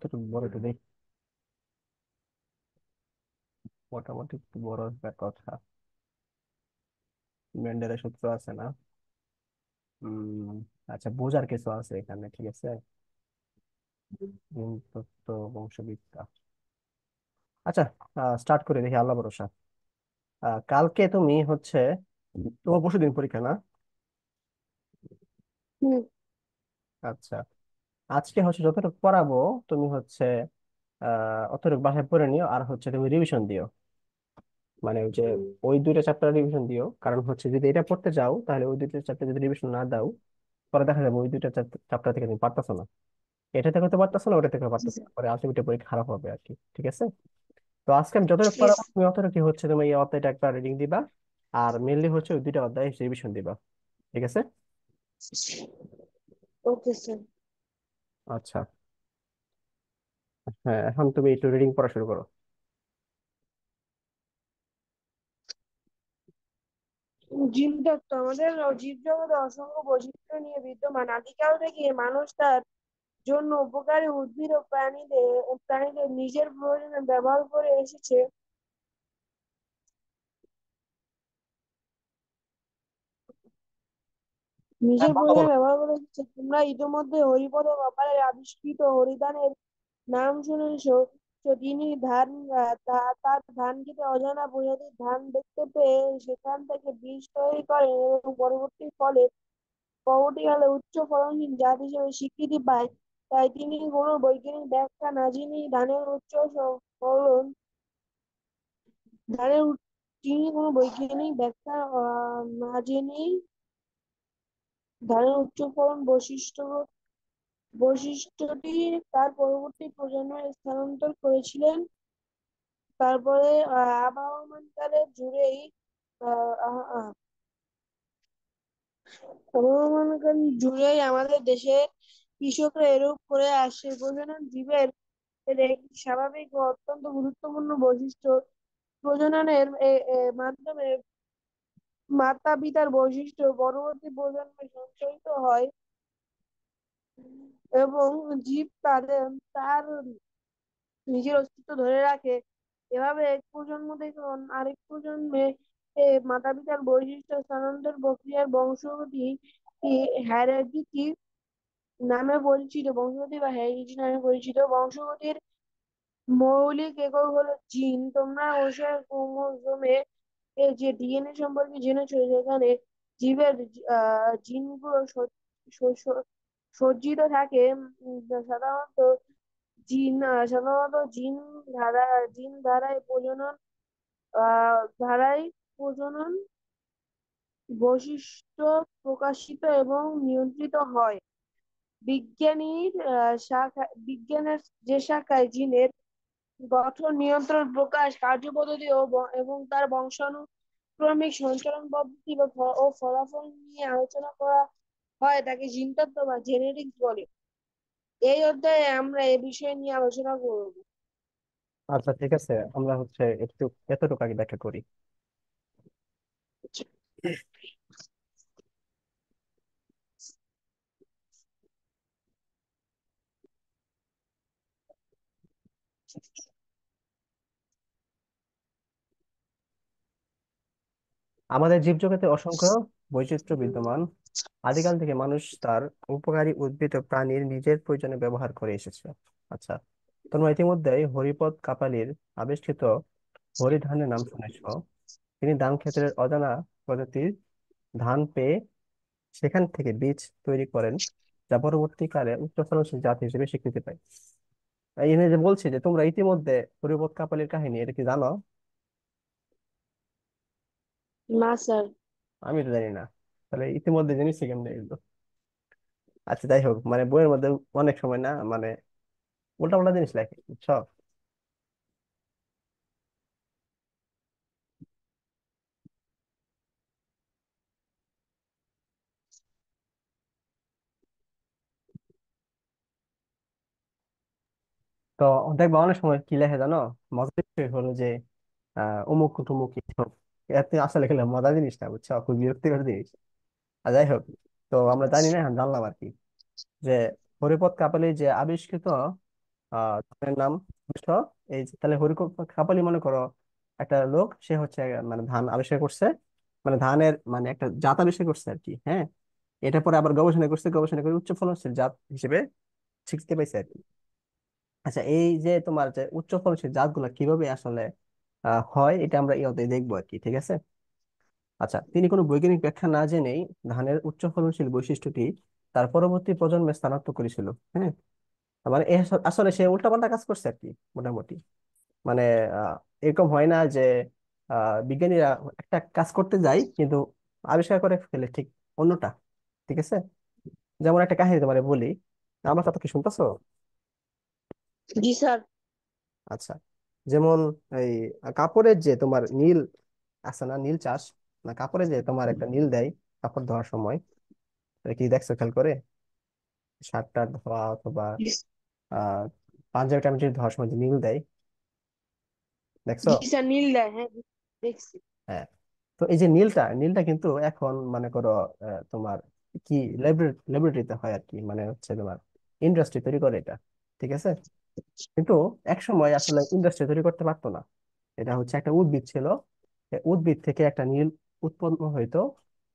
কতটুকু বড় এটা দেখি। মোটামুটি একটু বড় একটা কথা। মেন্ডেলের সূত্র আছে না? উম আচ্ছা, বোঝার কিছু আছে এখানে, ঠিক আছে। তত্ত্ব, বংশবিদ্যা। আচ্ছা, স্টার্ট করে দেখি, আল্লাহ ভরসা। কালকে তুমি হচ্ছে, তোমার পরশুদিন পরীক্ষা না? হুম। আচ্ছা, আজকে হচ্ছে যতটুকু পড়াবো তুমি হচ্ছে অতটুকু বাসায় পড়ে নিও, আর হচ্ছে তুমি রিভিশন দিও। মানে ওই যে ওই দুইটা চ্যাপ্টার রিভিশন দিও, কারণ হচ্ছে যদি এটা পড়তে যাও তাহলে ওই দুইটা চ্যাপ্টার যদি রিভিশন না দাও, পরে দেখা যাবে ওই দুইটা চ্যাপ্টার থেকে তুমি পারতেছো না। এটা থেকে হতে পারতেছো না, ওটা থেকে পারতেছো না, পরে আলটিমেটলি পরীক্ষা খারাপ হবে আর কি, ঠিক আছে। তো আজকে আমি যতটুকু ঠিক পড়াবো তুমি অতটুকু হচ্ছে তুমি এই অধ্যায়টা একবার রিডিং দিবা, আর মেনলি হচ্ছে ওই দুইটা অধ্যায় রিভিশন দিবা, ঠিক আছে। Okay sir. আচ্ছা, হ্যাঁ, এখন তুমি একটু রিডিং পড়া শুরু করো। জীবতত্ত্ব আমাদের জীবজগতে অসংখ্য বৈশিষ্ট্য নিয়ে বিদ্যমান। আদিকাল থেকে মানুষ তার জন্য উপকারী উদ্ভিদ ও প্রাণীদের নিজের প্রয়োজনে ব্যবহার করে এসেছে। হ্যাঁ, নিজের বলো প্রয়োজনে বলো। ব্যবহার করে এসেছে। তোমরা ইতিমধ্যে হরিপদ কপালের আবিষ্কৃত হরিধানের নাম শুনেছ। তো তিনি ধান তার ধান খেতে অজানা প্রজাতির ধান দেখতে পেয়ে সেখান থেকে বীজ তৈরি করেন এবং পরবর্তীকালে উচ্চ ফলনশীল জাত হিসেবে স্বীকৃতি পায়। তাই তিনি কোনো বৈজ্ঞানিক ব্যাখ্যা না জেনেই ফলন ধানের উৎ- তিনি কোনো বৈজ্ঞানিক ব্যাখ্যা না জেনেই ধানের উচ্চ ফলন বৈশিষ্ট্যটি তার পরবর্তী প্রজন্মে স্থানান্তর করেছিলেন। তারপরে আবহমানকালে জুড়েই আহ আহ আহ, আবহমানকাল জুড়েই আমাদের দেশে কৃষকরা এরূপ করে আসছে। প্রজনন জীবের এর একটি স্বাভাবিক ও অত্যন্ত গুরুত্বপূর্ণ বৈশিষ্ট্য। প্রজননের মাধ্যমে মাতা পিতার বৈশিষ্ট্য পরবর্তী প্রজন্মে সঞ্চারিত হয় এবং জীব তার নিজের অস্তিত্ব ধরে রাখে। এভাবে এক প্রজন্ম থেকে আরেক প্রজন্মে মাতা পিতার বৈশিষ্ট্য স্থানান্তর প্রক্রিয়ার হ্যারার্কিটি নামে পরিচিত। বংশগতি বা হেরিডিটি নামে পরিচিত। বংশগতির মৌলিক একক হলো জিন। তোমরা ওষুধ ক্রোমোজোমে যে ডিএনএ সম্পর্কে জেনেছো, সেখানে জীবের জিনগুলো সজ্জিত থাকে। সাধারণত জিন ধারা জিন ধারায় প্রজনন ধারায় প্রজনন বৈশিষ্ট্য প্রকাশিত এবং নিয়ন্ত্রিত হয়। বিজ্ঞানের যে শাখায় জিনের গঠন, নিয়ন্ত্রণ, প্রকাশ, কার্যপদ্ধতি এবং তার বংশানুক্রমিক সঞ্চালন পদ্ধতি ও ফলাফল নিয়ে আলোচনা করা হয় তাকে জিনতত্ত্ব বা জেনেটিক্স বলে। এই অধ্যায়ে আমরা এ বিষয় নিয়ে আলোচনা করব। আচ্ছা, ঠিক আছে, আমরা হচ্ছে একটু এতটুকু আগে ব্যাখ্যা করি। আমাদের জীবজগতে অসংখ্য বৈচিত্র্য বিদ্যমান। আদিকাল থেকে মানুষ তার উপকারী উদ্ভিদ ও প্রাণীর নিজের প্রয়োজনে ব্যবহার করে এসেছে। আচ্ছা, তোমরা ইতিমধ্যে হরিপদ কাপালির আবিষ্কৃত হরিধানের নাম শুনেছ। তিনি ধান ক্ষেতের অজানা প্রজাতির ধান পেয়ে সেখান থেকে বীজ তৈরি করেন, যা পরবর্তীকালে উচ্চ ফলনশীল জাত হিসেবে স্বীকৃতি পায়। এই নিয়ে যে বলছি যে তোমরা ইতিমধ্যে হরিপদ কাপালির কাহিনী, এটা কি জানো? না স্যার। আমি তো জানি না, তাহলে ইতিমধ্যে জেনেছি কেমনে এগুলো? আচ্ছা, যাই হোক, মানে বইয়ের মধ্যে অনেক সময় না মানে উল্টা পাল্টা জিনিস লেখে, বুঝছো। তো দেখবা অনেক সময় কি লেখে জানো, মজার বিষয় হলো যে অমুক টুমুক এসব, এত আসলে খেলে মজা জিনিস না, বুঝছো, খুব বিরক্তিকর জিনিস। আর যাই হোক, তো আমরা জানি না, এখন জানলাম আর কি, যে হরিপদ কাপালি যে আবিষ্কৃত ধানের নাম বুঝছো? এই যে তাহলে কাপালি মনে করো একটা লোক, সে হচ্ছে মানে ধান আবিষ্কার করছে, মানে ধানের মানে একটা জাত আবিষ্কার করছে আর কি, হ্যাঁ। এটা পরে আবার গবেষণা করছে, গবেষণা করে উচ্চ ফলনশীল জাত হিসেবে শিখতে পাইছে আর কি। আচ্ছা, এই যে তোমার যে উচ্চ ফলনশীল জাতগুলা কিভাবে আসলে হয়, এটা আমরা ইয়েতে দেখবো আর কি, ঠিক আছে। আচ্ছা, তিনি কোনো বৈজ্ঞানিক ব্যাখ্যা না জেনেই ধানের উচ্চ ফলনশীল বৈশিষ্ট্যটি তার পরবর্তী প্রজন্মে স্থানান্তর করেছিল, হ্যাঁ। মানে আসলে সে উল্টাপাল্টা কাজ করছে আর কি, মোটামুটি। মানে আহ, এরকম হয় না যে বিজ্ঞানীরা একটা কাজ করতে যায় কিন্তু আবিষ্কার করে ফেলে ঠিক অন্যটা, ঠিক আছে। যেমন একটা কাহিনী তোমারে বলি, আমার কথা কি শুনতেছো? জি স্যার। আচ্ছা, যেমন এই কাপড়ের যে তোমার নীল আছে না, নীল চাষ, না কাপড়ে যে তোমার একটা নীল দেয় কাপড় ধোয়ার সময়, এটা কি দেখছো খেয়াল করে? শার্ট টার্ট ধোয়া অথবা আহ পাঞ্জাবি টাঞ্জাবি ধোয়ার সময় যে নীল দেয়, দেখছো? জি স্যার, নীল দেয়, হ্যাঁ দেখছি। হ্যাঁ। তো এই যে নীলটা নীলটা কিন্তু এখন মনে করো তোমার কি ল্যাবরেটরিতে হয় আর কি, মানে হচ্ছে তোমার ইন্ডাস্ট্রি তৈরি করে এটা, ঠিক আছে। কিন্তু এক সময় আসলে ইন্ডাস্ট্রি তৈরি করতে পারতো না। এটা হচ্ছে একটা উদ্ভিদ ছিল, এই উদ্ভিদ থেকে একটা নীল উৎপন্ন হইতো।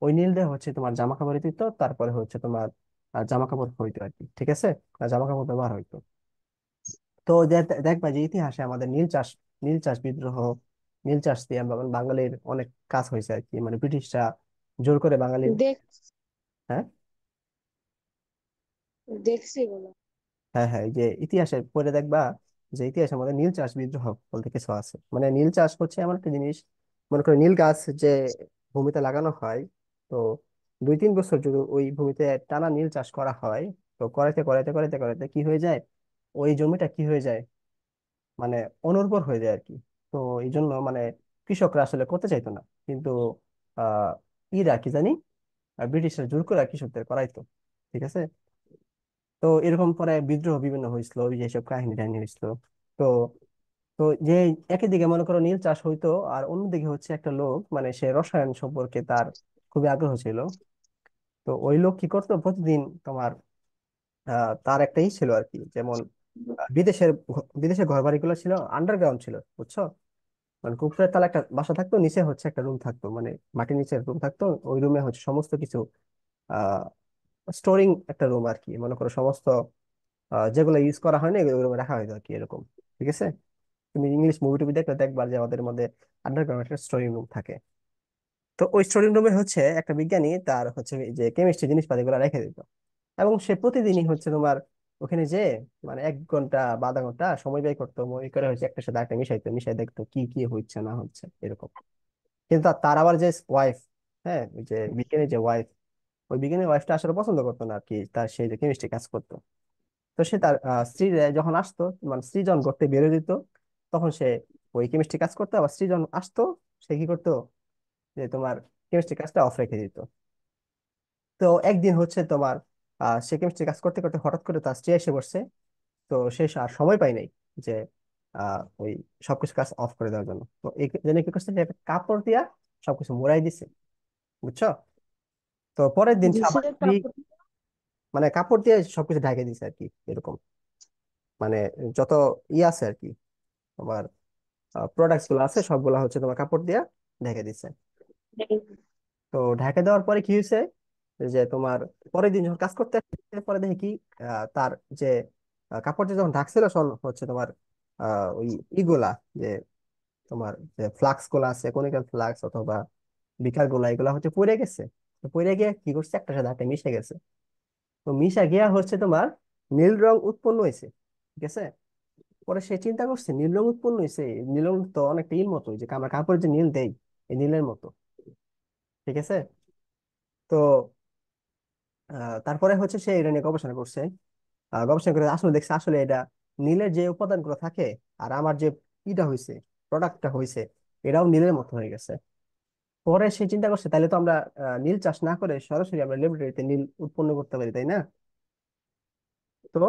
ওই নীল দিয়ে হচ্ছে তোমার জামা কাপড় দিত, তারপরে হচ্ছে তোমার জামা কাপড় হইতো আর কি, ঠিক আছে। জামা কাপড় ব্যবহার হইতো। তো দেখবা যে ইতিহাসে আমাদের নীল চাষ বিদ্রোহ, নীল চাষ দিয়ে আমরা মানে বাঙালির অনেক কাজ হয়েছে আর কি, মানে ব্রিটিশরা জোর করে বাঙালির। দেখ হ্যাঁ, দেখছি বলো। হ্যাঁ, হ্যাঁ, এই যে ইতিহাসে পড়ে দেখবা যে ইতিহাসে আমাদের নীল চাষ বিদ্রোহ বলতে কিছু আছে। মানে নীল চাষ হচ্ছে এমন একটা জিনিস, মনে করো নীল গাছ যে ভূমিতে লাগানো হয়, তো 2-3 বছর যদি ওই ভূমিতে টানা নীল চাষ করা হয়, তো করাইতে করাইতে করাইতে করাইতে কি হয়ে যায়, ওই জমিটা কি হয়ে যায়, মানে অনুর্বর হয়ে যায় আর কি। তো এই জন্য মানে কৃষকরা আসলে করতে চাইতো না, কিন্তু আহ ইরা কি জানি ব্রিটিশরা জোর করে কৃষকদের করাইতো, ঠিক আছে। তো এরকম পরে বিদ্রোহ বিভিন্ন হয়েছিল, ওই যেসব কাহিনী টাহিনী হয়েছিল। তো তো যে একই দিকে মনে করো নীল চাষ হইতো, আর অন্যদিকে হচ্ছে একটা লোক, মানে সে রসায়ন সম্পর্কে তার খুবই আগ্রহ ছিল। তো ওই লোক কি করতো প্রতিদিন তোমার তার একটাই ছিল আর কি, যেমন বিদেশের ঘর বাড়িগুলো ছিল আন্ডারগ্রাউন্ড ছিল, বুঝছো? মানে উপরের তলা একটা বাসা থাকতো, নিচে হচ্ছে একটা রুম থাকতো, মানে মাটির নিচে রুম থাকতো। ওই রুমে হচ্ছে সমস্ত কিছু আহ স্টোরিং একটা রুম আর কি, মনে করো সমস্ত যেগুলো ইউজ করা হয় না ওই রুমে রাখা হয়তো আর কি, এরকম, ঠিক আছে। তুমি ইংলিশ মুভি টুভি দেখলে দেখবা যে আমাদের মধ্যে আন্ডারগ্রাউন্ড একটা স্টোরিং রুম থাকে। তো ওই স্টোরিং রুমে হচ্ছে একটা বিজ্ঞানী তার হচ্ছে এই যে কেমিস্ট্রি জিনিসপাতি গুলো রেখে দিত, এবং সে প্রতিদিনই হচ্ছে তোমার ওখানে যে মানে 1 ঘন্টা বা আধা ঘন্টা সময় ব্যয় করতো, ওই করে হচ্ছে একটা সাথে একটা মিশাইতো, মিশাই দেখতো কি কি হচ্ছে না হচ্ছে এরকম। কিন্তু তার আবার যে ওয়াইফ, হ্যাঁ, ওই যে বিজ্ঞানীর যে ওয়াইফ, ওই বিজ্ঞানীর ওয়াইফটা আসলে পছন্দ করতো না আর কি তার সেই যে কেমিস্ট্রি কাজ করতো। তো সে তার স্ত্রী যখন আসতো, মানে স্ত্রী যখন করতে বেরোয় দিত, তখন সে ওই কেমিস্ট্রি কাজ করতো, আবার স্ত্রী যখন আসতো সে কি করতো, যে তোমার কেমিস্ট্রি কাজটা অফ রেখে দিত। তো একদিন হচ্ছে তোমার সে কেমিস্ট্রি কাজ করতে করতে হঠাৎ করে তার স্ত্রী এসে বসছে। তো সে আর সময় পাই নাই যে ওই সবকিছু কাজ অফ করে দেওয়ার জন্য। তো এই জন্য কি করছে, যে একটা কাপড় দিয়া সবকিছু মোড়াই দিছে, বুঝছো? তো পরের দিন সে আবার কিসের স্ত্রী, কাপড়? মানে কাপড় দিয়ে সবকিছু ঢেকে দিছে আর কি, এরকম। মানে যত আছে আর কি তোমার প্রোডাক্টস গুলো আছে সবগুলা হচ্ছে তোমার কাপড় দিয়ে ঢেকে দিছে। তো ঢেকে দেওয়ার পরে কি হয়েছে, যে তোমার পরের দিন যখন কাজ করতে আসছে, পরে দেখি কি তার যে কাপড় দিয়ে যখন ঢাকছিল সব হচ্ছে তোমার ওই ইগুলা, যে তোমার যে ফ্লাক্স গুলা আছে, কনিক্যাল ফ্লাক্স অথবা বিকার গুলা, এগুলা হচ্ছে পড়ে গেছে। তো পড়ে গিয়ে কি করছে, একটা সাথে একটা মিশে গেছে। তো মিশা গিয়া হচ্ছে তোমার নীল রং উৎপন্ন হয়েছে, ঠিক আছে। পরে সে চিন্তা করছে নীল রং উৎপন্ন হয়েছে, নীল রং তো অনেকটা ইল মতো, যে আমরা কাপড়ে যে নীল দেই, এই নীলের মতো, ঠিক আছে। তো তারপরে হচ্ছে সে এটা নিয়ে গবেষণা করছে। গবেষণা করে আসলে দেখছে আসলে এটা নীলের যে উপাদানগুলো থাকে, আর আমার যে ইটা হয়েছে, প্রোডাক্টটা হয়েছে, এটাও নীলের মতো হয়ে গেছে। পরে সে চিন্তা করছে তাহলে তো আমরা নীল চাষ না করে সরাসরি আমরা ল্যাবরেটরিতে নীল উৎপন্ন করতে পারি, তাই না? তো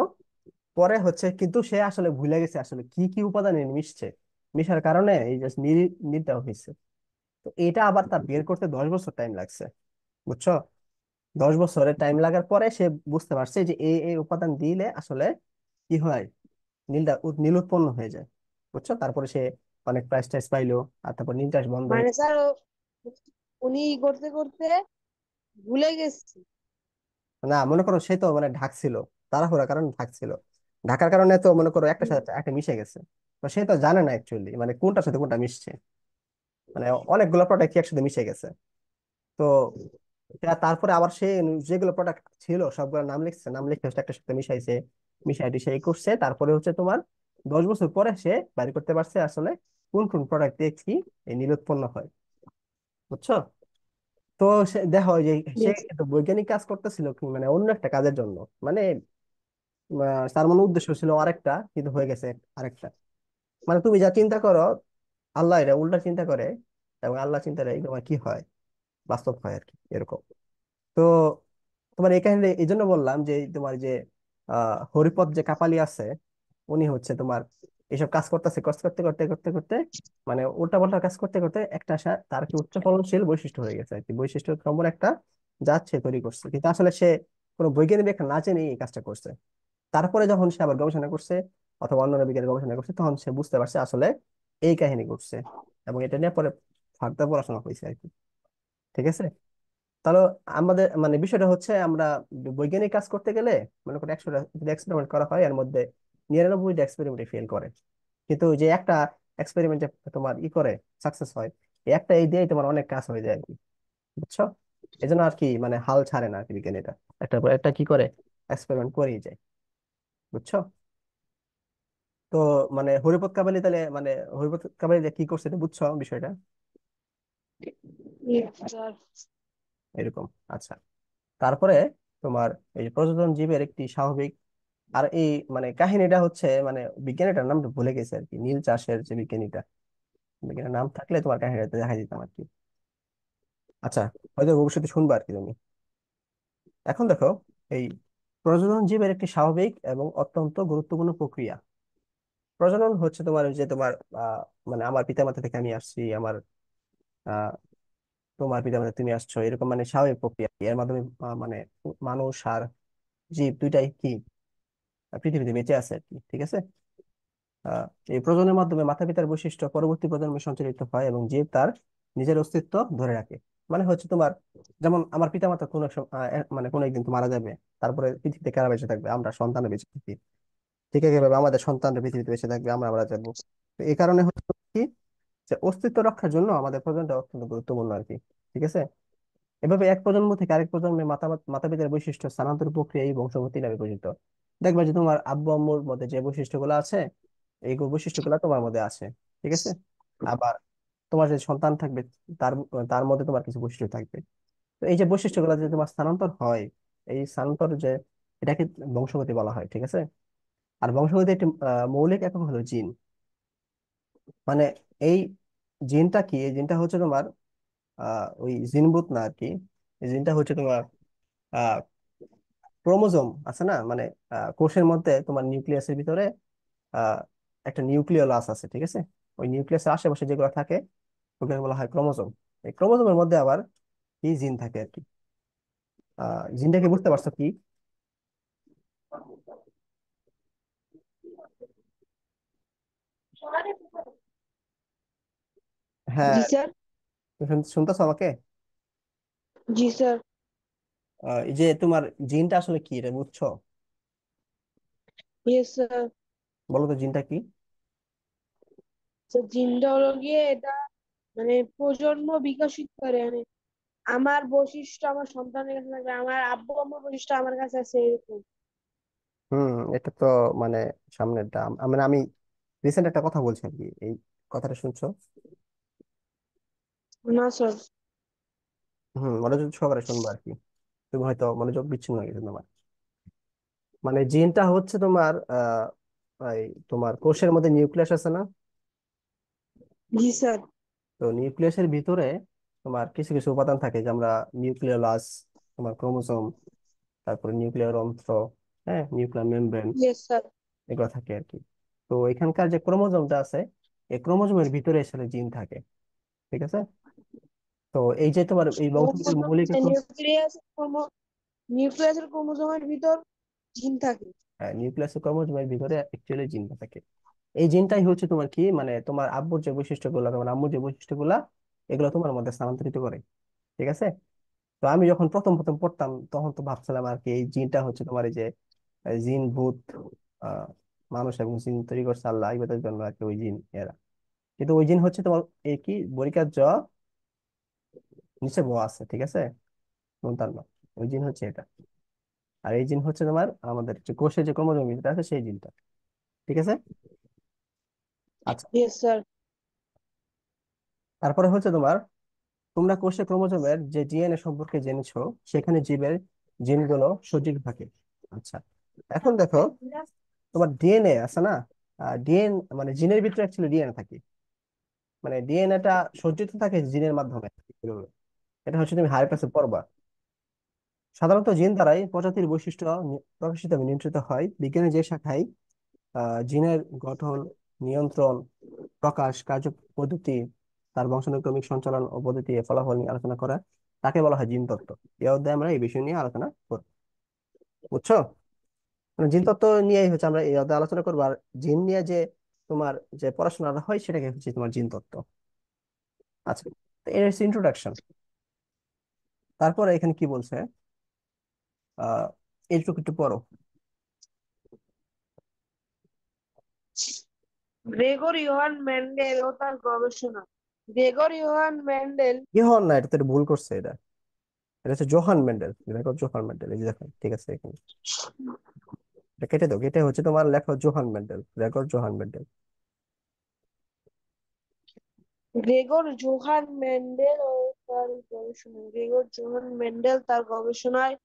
পরে হচ্ছে কিন্তু সে আসলে ভুলে গেছে আসলে কি কি উপাদান এর মিশছে, মিশার কারণে এই যে নীলটা হয়েছে। তো এটা আবার তার বের করতে 10 বছর টাইম লাগছে, বুঝছো? 10 বছরের টাইম লাগার পরে সে বুঝতে পারছে যে এই এই উপাদান দিলে আসলে কি হয়, নীল উৎপন্ন হয়ে যায়। বুঝছো? তারপরে সে অনেক প্রাইস টাইস পাইলো, আর তারপর নীল চাষ বন্ধ হয়ে। মানে স্যার উনি করতে করতে ভুলে গেছে। না, মনে করো সে তো মানে ঢাকছিল, তাড়াহুড়ার কারণে ঢাকছিল, ঢাকার কারণে তো মনে করো একটা হুম, সাথে একটা মিশে গেছে। তো সে তো জানে না অ্যাকচুয়ালি মানে কোনটার সাথে কোনটা মিশছে, মানে অনেকগুলো প্রোডাক্ট একসাথে মিশে গেছে। তো তারপরে আবার সে যেগুলো প্রোডাক্ট ছিল সবগুলোর নাম লিখছে, নাম লিখে হচ্ছে একটা সাথে মিশাইছে, মিশাই টিশাই করছে। তারপরে হচ্ছে তোমার 10 বছর পরে সে বাইর করতে পারছে আসলে কোন কোন প্রোডাক্ট দিয়ে কি এই নীল উৎপন্ন হয়। বুঝছো? তো সে দেখো যে সে yes, কিন্তু বৈজ্ঞানিক কাজ করতেছিল মানে অন্য একটা কাজের জন্য, মানে তার মনে উদ্দেশ্য ছিল আরেকটা, কিন্তু হয়ে গেছে আরেকটা। মানে তুমি যা চিন্তা করো আল্লাহ এটা উল্টা চিন্তা করে, এবং আল্লাহ চিন্তাটা তোমার কি হয়, বাস্তব হয় আর কি, এরকম। তো তোমার এই কাহিনী এই জন্য বললাম যে তোমার যে হরিপদ যে কাপালি আছে, উনি হচ্ছে তোমার এইসব কাজ করতেছে, কাজ করতে করতে করতে করতে মানে উল্টা পাল্টা কাজ করতে করতে একটা তার কি উচ্চ ফলনশীল বৈশিষ্ট্য হয়ে গেছে আর কি, বৈশিষ্ট্য কেমন একটা জাত সে তৈরি করছে, কিন্তু আসলে সে কোনো বৈজ্ঞানিক ব্যাখ্যা না জেনে এই কাজটা করছে। তারপরে যখন সে আবার গবেষণা করছে অথবা অন্যান্য বিজ্ঞানের গবেষণা করছে, তখন সে বুঝতে পারছে আসলে এই কাহিনী ঘটছে, এবং এটা নিয়ে পরে ফার্দার পড়াশোনা হয়েছে আর কি। ঠিক আছে? তাহলে আমাদের মানে বিষয়টা হচ্ছে আমরা বৈজ্ঞানিক কাজ করতে গেলে মনে করি 100টা যদি এক্সপেরিমেন্ট করা হয়, এর মধ্যে 99টা এক্সপেরিমেন্টে ফেল করে, কিন্তু ওই যে একটা এক্সপেরিমেন্টে তোমার করে সাকসেস হয়, এই একটা এই দিয়েই তোমার অনেক কাজ হয়ে যায় আর কি। বুঝছো? এই জন্য আর কি মানে হাল ছাড়ে না আর কি বিজ্ঞানীরা, একটা পর একটা কি করে এক্সপেরিমেন্ট করেই যায়। বুঝছো? তো মানে হরিপদ কাবালি তাহলে মানে হরিপদ কাবালি যে কি করছে এটা বুঝছো বিষয়টা? yes, sir. এরকম। আচ্ছা, তারপরে তোমার এই যে প্রযোজন জীবের একটি স্বাভাবিক, আর এই মানে কাহিনীটা হচ্ছে মানে বিজ্ঞানীটার নামটা ভুলে গেছে আর কি, নীল চাষের যে বিজ্ঞানীটা, বিজ্ঞানীর নাম থাকলে তোমার কাহিনীটা দেখা দিতাম আর কি। আচ্ছা, হয়তো ভবিষ্যতে শুনবা আর কি তুমি। এখন দেখো, এই প্রজনন জীবের একটি স্বাভাবিক এবং অত্যন্ত গুরুত্বপূর্ণ প্রক্রিয়া। প্রজনন হচ্ছে তোমার ওই যে তোমার মানে আমার পিতামাতা থেকে আমি আসছি, আমার আহ তোমার পিতামাতা তুমি আসছো, এরকম মানে স্বাভাবিক প্রক্রিয়া। এর মাধ্যমে মানে মানুষ আর জীব দুইটাই কি পৃথিবীতে বেঁচে আছে আর কি। ঠিক আছে? আহ এই প্রজননের মাধ্যমে মাতা পিতার বৈশিষ্ট্য পরবর্তী প্রজন্মে সঞ্চালিত হয় এবং জীব তার নিজের অস্তিত্ব ধরে রাখে। মানে হচ্ছে তোমার যেমন আমার পিতামাতা কোনো এক মানে কোনো একদিন তো মারা যাবে, তারপরে পৃথিবীতে কারা বেঁচে থাকবে? আমরা সন্তান বেঁচে থাকি। ঠিক আছে, এভাবে আমাদের সন্তানরা পৃথিবীতে বেঁচে থাকবে, আমরা মারা যাবো। তো এই কারণে হচ্ছে কি, যে অস্তিত্ব রক্ষার জন্য আমাদের প্রজননটা অত্যন্ত গুরুত্বপূর্ণ আর কি। ঠিক আছে? এভাবে এক প্রজন্ম থেকে আরেক প্রজন্মে মাতা পিতার বৈশিষ্ট্য স্থানান্তর প্রক্রিয়া এই বংশগতি নামে পরিচিত। দেখবে যে তোমার আব্বু আম্মুর মধ্যে যে বৈশিষ্ট্যগুলো আছে, এই বৈশিষ্ট্যগুলো তোমার মধ্যে আছে। ঠিক আছে? আবার তোমার যে সন্তান থাকবে, তার তার মধ্যে তোমার কিছু বৈশিষ্ট্য থাকবে। তো এই যে বৈশিষ্ট্যগুলো যে তোমার স্থানান্তর হয়, এই স্থানান্তর যে এটাকে বংশগতি বলা হয়। ঠিক আছে? আর বংশগতি একটি মৌলিক একক হলো জিন। মানে এই জিনটা কি, এই জিনটা হচ্ছে তোমার ওই জিনভূত না আর কি। এই জিনটা হচ্ছে তোমার ক্রোমোজোম আছে না, মানে কোষের মধ্যে তোমার নিউক্লিয়াসের ভিতরে আহ একটা নিউক্লিওলাস আছে। ঠিক আছে? ওই নিউক্লিয়াসের আশেপাশে যেগুলো থাকে ওগুলো বলা হয় ক্রোমোজোম। এই ক্রোমোজোমের মধ্যে আবার কি জিন থাকে আর কি। জিনটাকে বুঝতে পারছো কি? জি হ্যাঁ, স্যার। তুমি শুনতেছো আমাকে? জি স্যার। এই যে তোমার জিনটা আসলে কি এটা বুঝছো? Yes sir. বলো তো জিনটা কি। স্যার জিনটা হলো গিয়ে এটা মানে প্রজন্ম বিকশিত করে, মানে আমার বৈশিষ্ট্য আমার সন্তানের কাছে থাকবে, আমার আব্বু আম্মুর বৈশিষ্ট্য আমার কাছে আছে, এরকম। এটা তো মানে সামনেরটা মানে আমি রিসেন্ট একটা কথা বলছি আর কি, এই কথাটা শুনছো? না স্যার। মনোযোগ সহকারে শুনবো আর কি, তুমি হয়তো মনোযোগ বিচ্ছিন্ন হয়ে গেছে তোমার। মানে জিনটা হচ্ছে তোমার এই তোমার কোষের মধ্যে নিউক্লিয়াস আছে না? জি স্যার। তো নিউক্লিয়াসের ভিতরে তোমার কিছু কিছু উপাদান থাকে, যে আমরা নিউক্লিওলাস, তোমার ক্রোমোসোম, তারপরে নিউক্লিয়ার অন্ত্র, হ্যাঁ, নিউক্লিয়ার মেমব্রেন, ইয়েস স্যার। এগুলো থাকে আর কি। তো এখানকার যে ক্রোমোজোমটা আছে, এই ক্রোমোজোমের ভিতরে আসলে জিন থাকে। ঠিক আছে? তো এই যে তোমার এই বংশগতির মৌলিক একক। নিউক্লিয়াস নিউক্লিয়াসের ক্রোমোজোমের ভিতর জিন থাকে। নিউক্লিয়াসের ক্রোমোজোমের ভিতরে অ্যাকচুয়ালি জিনটা থাকে। এই জিনটাই হচ্ছে তোমার কি, মানে তোমার আব্বুর যে বৈশিষ্ট্যগুলো, তোমার আম্মুর যে বৈশিষ্ট্যগুলা, এগুলো তোমার মধ্যে স্থানান্তরিত করে। ঠিক আছে। তো আমি যখন প্রথম প্রথম পড়তাম তখন তো ভাবছিলাম আর কি এই জিনটা হচ্ছে তোমার এই যে জিন ভূত, আহ মানুষ এবং জিন তৈরি করছে আল্লাহ ইবাদতের জন্য আর কি, ওই জিন এরা। কিন্তু ওই জিন হচ্ছে তোমার এই কি বরিকার জ নিচে ব আছে, ঠিক আছে, তার না, ওই জিন হচ্ছে এটা। আর এই জিন হচ্ছে তোমার আমাদের যে কোষে যে ক্রোমোজোম যেটা আছে সেই জিনটা। ঠিক আছে। আচ্ছা, ইয়েস স্যার। তারপরে হচ্ছে তোমার, তোমরা কোষে ক্রোমোজোমের যে ডিএনএ সম্পর্কে জেনেছো, সেখানে জীবের জিনগুলো সজীব থাকে। আচ্ছা, এখন দেখো, তোমার ডিএনএ আছে না, মানে জিনের ভিতরে অ্যাকচুয়ালি ডিএনএ থাকে, মানে ডিএনএটা সজ্জিত থাকে জিনের মাধ্যমে। এটা হচ্ছে তুমি হায়ার ক্লাসে পড়বা। সাধারণত জিন দ্বারাই প্রজাতির বৈশিষ্ট্য প্রকাশিত এবং নিয়ন্ত্রিত হয়। বিজ্ঞানের যে শাখায় জিনের গঠন, নিয়ন্ত্রণ, প্রকাশ, কার্য পদ্ধতি, তার বংশানুক্রমিক সঞ্চালন ও পদ্ধতি এর ফলাফল নিয়ে আলোচনা করা, তাকে বলা হয় জিন তত্ত্ব। এই অধ্যায়ে আমরা এই বিষয় নিয়ে আলোচনা করব। বুঝছো? মানে জিন তত্ত্ব নিয়েই হচ্ছে আমরা এই অধ্যায়ে আলোচনা করবো। আর জিন নিয়ে যে তোমার যে পড়াশোনাটা হয় সেটাকে হচ্ছে তোমার জিন তত্ত্ব। আচ্ছা, তো এর ইন্ট্রোডাকশন। তারপরে এখানে কি বলছে, আহ এইটুকু একটু পড়ো। গ্রেগর ইোহান মেন্ডেল ও তার গবেষণা। গ্রেগর ইোহান মেন্ডেল ইহন না, এটা তো একটু ভুল করছে। এটা হচ্ছে জোহান মেন্ডেল, লেখক জোহান মেন্ডেল, এই যে দেখেন, ঠিক আছে এখানে এটা কেটে দাও, কেটে হচ্ছে তোমার লেখক জোহান মেন্ডেল, লেখক Johann Mendel. Gregor Johann Mendel তার গবেষণায়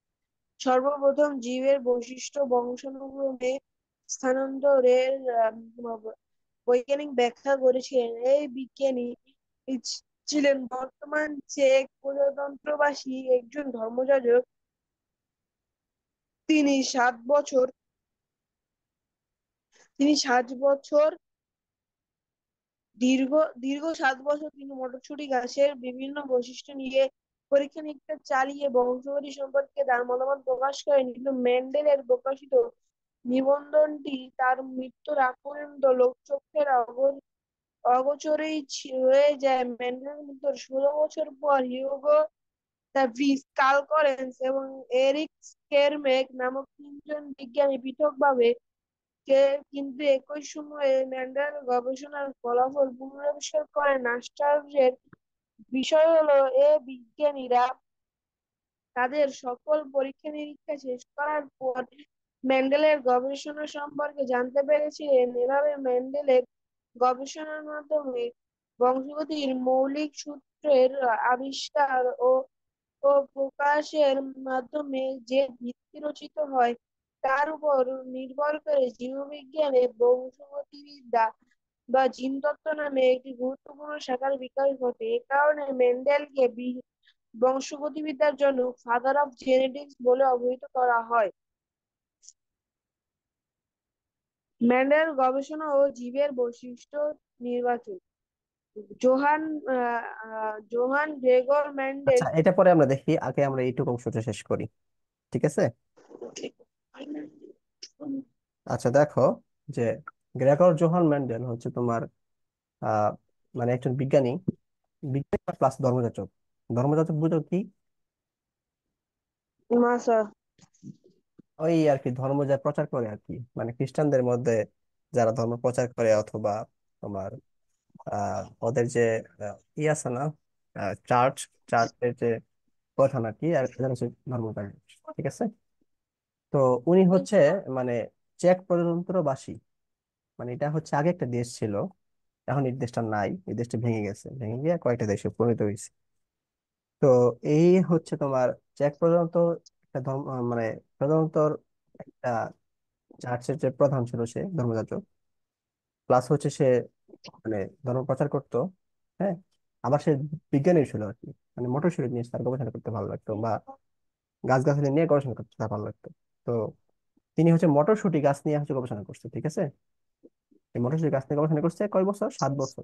সর্বপ্রথম জীবের বৈশিষ্ট্য বংশানুক্রমে স্থানান্তরের বৈজ্ঞানিক ব্যাখ্যা করেছিলেন। এই বিজ্ঞানী ছিলেন বর্তমান চেক প্রজাতন্ত্রবাসী একজন ধর্মযাজক। তিনি 7 বছর তিনি 7 বছর দীর্ঘ দীর্ঘ 7 বছর তিনি মটরশুঁটি গাছের বিভিন্ন বৈশিষ্ট্য নিয়ে পরীক্ষা নিরীক্ষা চালিয়ে বংশগতি সম্পর্কে তার মতামত প্রকাশ করেন। কিন্তু মেন্ডেলের প্রকাশিত নিবন্ধটি তার মৃত্যুর আগ পর্যন্ত লোকচক্ষের অগোচরেই রয়ে যায়। মেন্ডেলের মৃত্যুর 16 বছর পর হিউগো দ্য ভিস, কার্ল করেন্স এবং এরিক স্কেরমেক নামক তিনজন বিজ্ঞানী পৃথকভাবে কিন্তু একই সময়ে ম্যান্ডেল গবেষণার ফলাফল পুনরাবিষ্কার করেন। আশ্চর্যের বিষয় হলো এ বিজ্ঞানীরা তাদের সকল পরীক্ষা নিরীক্ষা শেষ করার পর মেন্ডেলের গবেষণা সম্পর্কে জানতে পেরেছিলেন। এভাবে মেন্ডেলের গবেষণার মাধ্যমে বংশগতির মৌলিক সূত্রের আবিষ্কার ও ও প্রকাশের মাধ্যমে যে ভিত্তি রচিত হয় তার উপর নির্ভর করে জীববিজ্ঞানে বংশগতিবিদ্যা বা জিনতত্ত্ব নামে একটি গুরুত্বপূর্ণ শাখার বিকাশ ঘটে। এ কারণে মেন্ডেলকে বংশগতিবিদ্যার জন্য ফাদার অফ জেনেটিক্স বলে অভিহিত করা হয়। মেন্ডেল গবেষণা ও জীবের বৈশিষ্ট্য নির্বাচন। Johann Johann Gregor Mendel. আচ্ছা, এটা পরে আমরা দেখি, আগে আমরা এইটুকু অংশটা শেষ করি। ঠিক আছে। আচ্ছা দেখো, যে গ্রেগর জোহান মেন্ডেল হচ্ছে তোমার আহ মানে একজন বিজ্ঞানী, বিজ্ঞানী প্লাস ধর্মযাজক। ধর্মযাজক বুঝো কি? মাসা। ওই আর কি, ধর্ম যা প্রচার করে আর কি, মানে খ্রিস্টানদের মধ্যে যারা ধর্ম প্রচার করে, অথবা তোমার ওদের যে ই আছে না, চার্চ, চার্চের যে প্রধান আর কি, আর এরা হচ্ছে ধর্মপ্রাণ। ঠিক আছে। তো উনি হচ্ছে মানে চেক প্রজাতন্ত্রবাসী, মানে এটা হচ্ছে আগে একটা দেশ ছিল, এখন এই দেশটা নাই, এই দেশটা ভেঙে গেছে, ভেঙে গিয়ে কয়েকটা দেশে পরিণত হয়েছে। তো এই হচ্ছে তোমার চেক প্রজাতন্ত্র একটা ধর্ম, মানে প্রজাতন্ত্র একটা চার্চের যে প্রধান ছিল সে ধর্মযাজক, প্লাস হচ্ছে সে মানে ধর্ম প্রচার করতো। হ্যাঁ, আবার সে বিজ্ঞানী ছিল আর কি, মানে মটরশুঁটি নিয়ে তার গবেষণা করতে ভালো লাগতো, বা গাছগাছালি নিয়ে গবেষণা করতে তার ভালো লাগতো। তো তিনি হচ্ছে মটরশুঁটি গাছ নিয়ে হচ্ছে গবেষণা করছে। ঠিক আছে। এই মটরশুঁটি গাছ নিয়ে গবেষণা করছে কয় বছর, 7 বছর।